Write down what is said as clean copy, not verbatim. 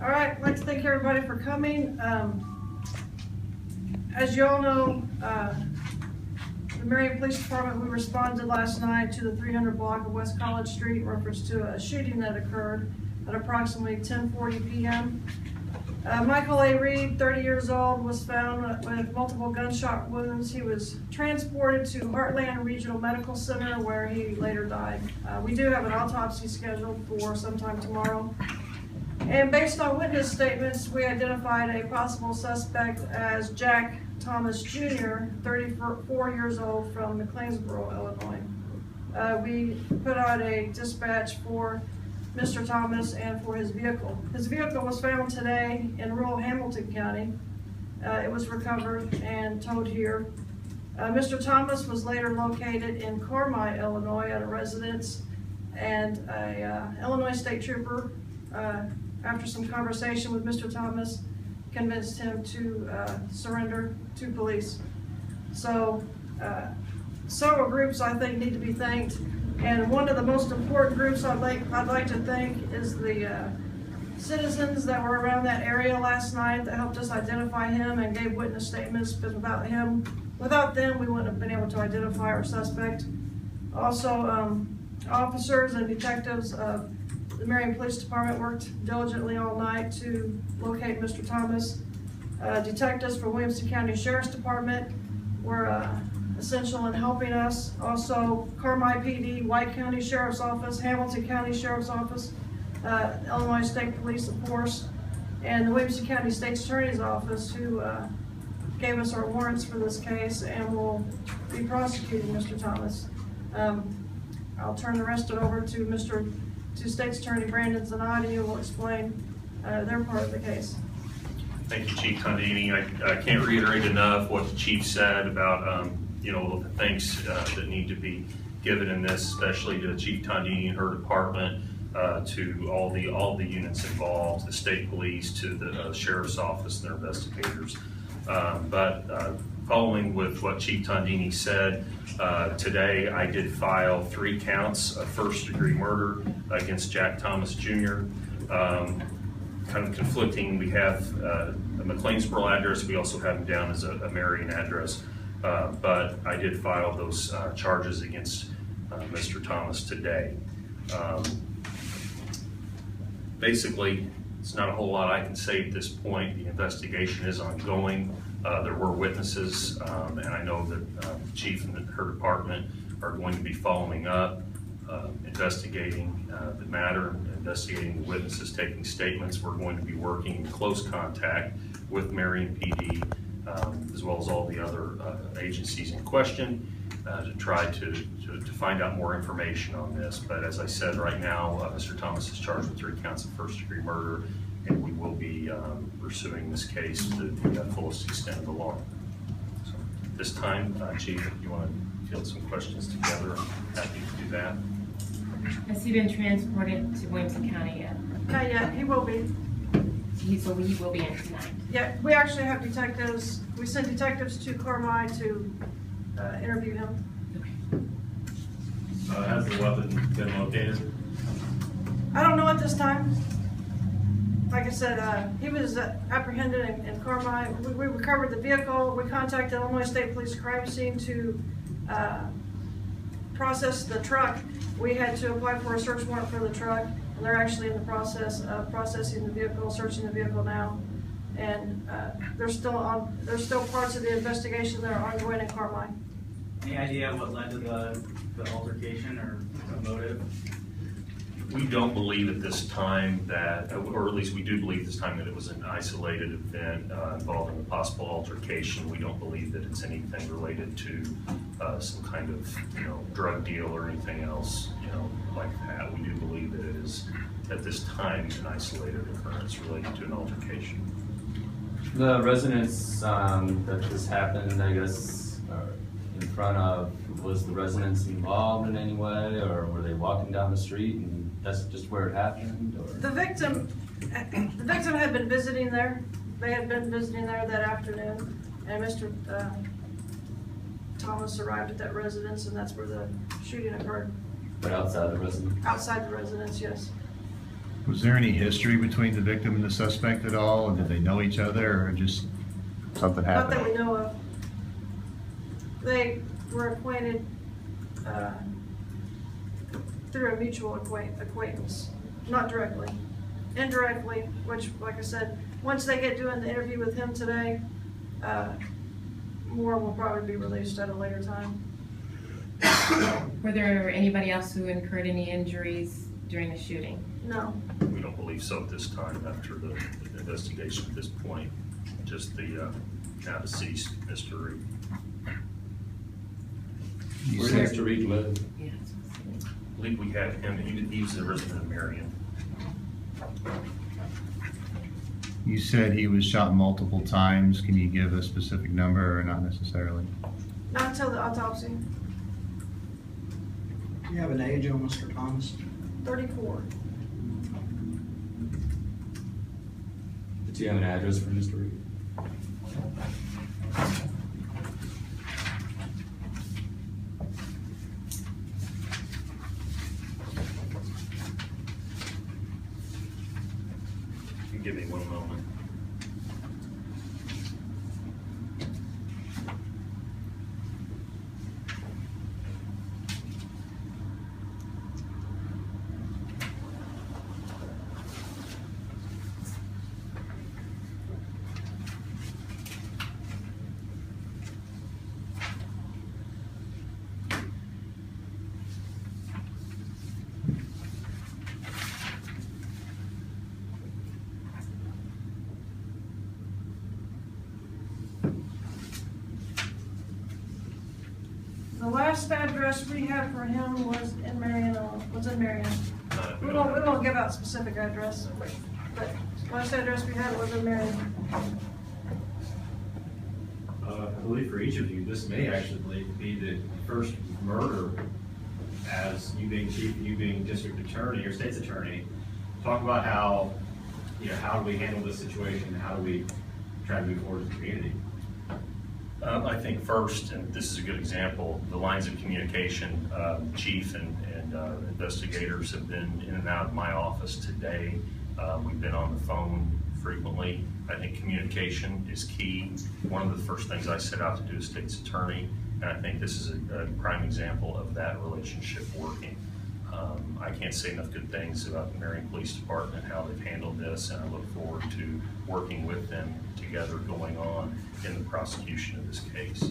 All right, I'd like to thank everybody for coming. As you all know, the Marion Police Department, we responded last night to the 300 block of West College Street in reference to a shooting that occurred at approximately 10:40 p.m. Michael A. Reed, 30 years old, was found with multiple gunshot wounds. He was transported to Heartland Regional Medical Center where he later died. We do have an autopsy scheduled for sometime tomorrow. And based on witness statements, we identified a possible suspect as Jack Thomas Jr., 34 years old, from McLeansboro, Illinois. We put out a dispatch for Mr. Thomas and for his vehicle. His vehicle was found today in rural Hamilton County. It was recovered and towed here. Mr. Thomas was later located in Carmi, Illinois at a residence, and a Illinois State Trooper, after some conversation with Mr. Thomas, convinced him to surrender to police. So several groups I think need to be thanked, and one of the most important groups I'd like to thank is the citizens that were around that area last night that helped us identify him and gave witness statements, because without them we wouldn't have been able to identify our suspect. Also, officers and detectives of the Marion Police Department worked diligently all night to locate Mr. Thomas. Detectives from Williamson County Sheriff's Department were essential in helping us. Also, Carmi PD, White County Sheriff's Office, Hamilton County Sheriff's Office, Illinois State Police, of course, and the Williamson County State's Attorney's Office, who gave us our warrants for this case and will be prosecuting Mr. Thomas. I'll turn the rest of it over to State's Attorney Brandon Zanotti, who will explain their part of the case. Thank you, Chief Tondini. I can't reiterate enough what the Chief said about the thanks that need to be given in this, especially to Chief Tondini and her department, to all the units involved, the state police, to the sheriff's office and their investigators. Following with what Chief Tondini said, today I did file 3 counts of first-degree murder against Jack Thomas Jr. Kind of conflicting. We have a McLeansboro address. We also have him down as a Marion address. But I did file those charges against Mr. Thomas today. Basically, it's not a whole lot I can say at this point. The investigation is ongoing. There were witnesses, and I know that the Chief and her department are going to be following up, investigating the matter, investigating the witnesses, taking statements. We're going to be working in close contact with Marion PD, as well as all the other agencies in question, to try to find out more information on this. But as I said, right now, Mr. Thomas is charged with 3 counts of first-degree murder, and we will be pursuing this case to the fullest extent of the law. So at this time, Chief, if you want to field some questions together, I'm happy to do that. Has he been transported to Williamson County yet? Not yet. He will be. So he will be in tonight? Yeah, we actually have detectives. We sent detectives to Carmi to interview him. Okay. Has the weapon been located? I don't know at this time. Like I said, he was apprehended in Carmi. We recovered the vehicle. We contacted Illinois State Police crime scene to process the truck. We had to apply for a search warrant for the truck, and they're actually in the process of processing the vehicle, searching the vehicle now. And there's still parts of the investigation that are ongoing in Carmi. Any idea what led to the altercation or the motive? We don't believe at this time that, or at least we do believe this time that it was an isolated event involving a possible altercation. We don't believe that it's anything related to some kind of, drug deal or anything else, like that. We do believe that it is, at this time, an isolated occurrence related to an altercation. The residence that this happened, I guess, in front of, was the residents involved in any way, or were they walking down the street and that's just where it happened? Or? The victim had been visiting there. They had been visiting there that afternoon, and Mr. Thomas arrived at that residence, and that's where the shooting occurred. But outside the residence? Outside the residence, yes. Was there any history between the victim and the suspect at all? Did they know each other or just something Not that we happened? know of. They were acquainted, through a mutual acquaintance, not directly. Indirectly, which, like I said, once they get doing the interview with him today, more will probably be released at a later time. Were there anybody else who incurred any injuries during the shooting? No, We don't believe so at this time after the investigation at this point, just the now deceased Mr. Reed. You Where said, does Mr. Reed live? Yeah. I believe we had him, he was a resident of Marion. you said he was shot multiple times. Can you give a specific number or not necessarily? not until the autopsy. Do you have an age on Mr. Thomas? 34. Do you have an address for Mr. Reed? You give me one moment. The last address we had for him was in Marion. We won't give out specific address, but last address we had was in Marion. I believe for each of you, this may actually be the first murder as you being chief, you being district attorney or state's attorney. Talk about how, how do we handle this situation? How do we try to move forward as a community? I think first, and this is a good example, the lines of communication, chief and investigators have been in and out of my office today. We've been on the phone frequently. I think communication is key. One of the first things I set out to do as state's attorney, and I think this is a prime example of that relationship working. I can't say enough good things about the Marion Police Department, how they've handled this, and I look forward to working with them together going on in the prosecution of this case.